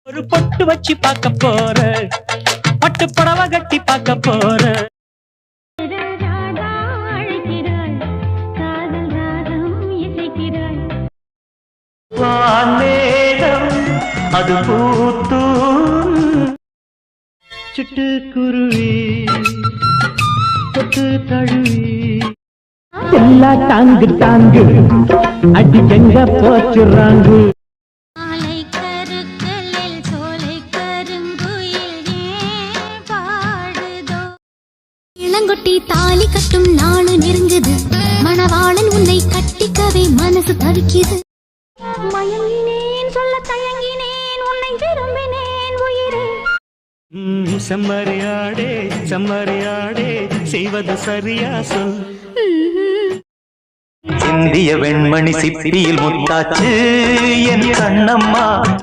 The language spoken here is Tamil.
ஒரு பொட்டு வச்சு பார்க்க போற, பட்டு புடவை கட்டி பார்க்க போற. வானேகம் அது பூத்தூம் சிட்டுக்குருவி தொட்டு தழுவி எல்லா தாங்கு தாங்கு அடி எங்க போச்சுறாங்கு. இளங்கொட்டி தாலி கட்டும் நாளு நெருங்குது, மணவாளன் உன்னை கட்டிக்கவே மனசு தவிக்குது. மயங்கினேன் சொல்ல தயங்கினேன், உன்னை விரும்பினேன் உயிரே. செம்மறியாடே செம்மறியாடே செய்வது சரியா சொல். இந்திய வெண்மணி சிப்பியில் முத்தாச்சு என் கண்ணம்மா.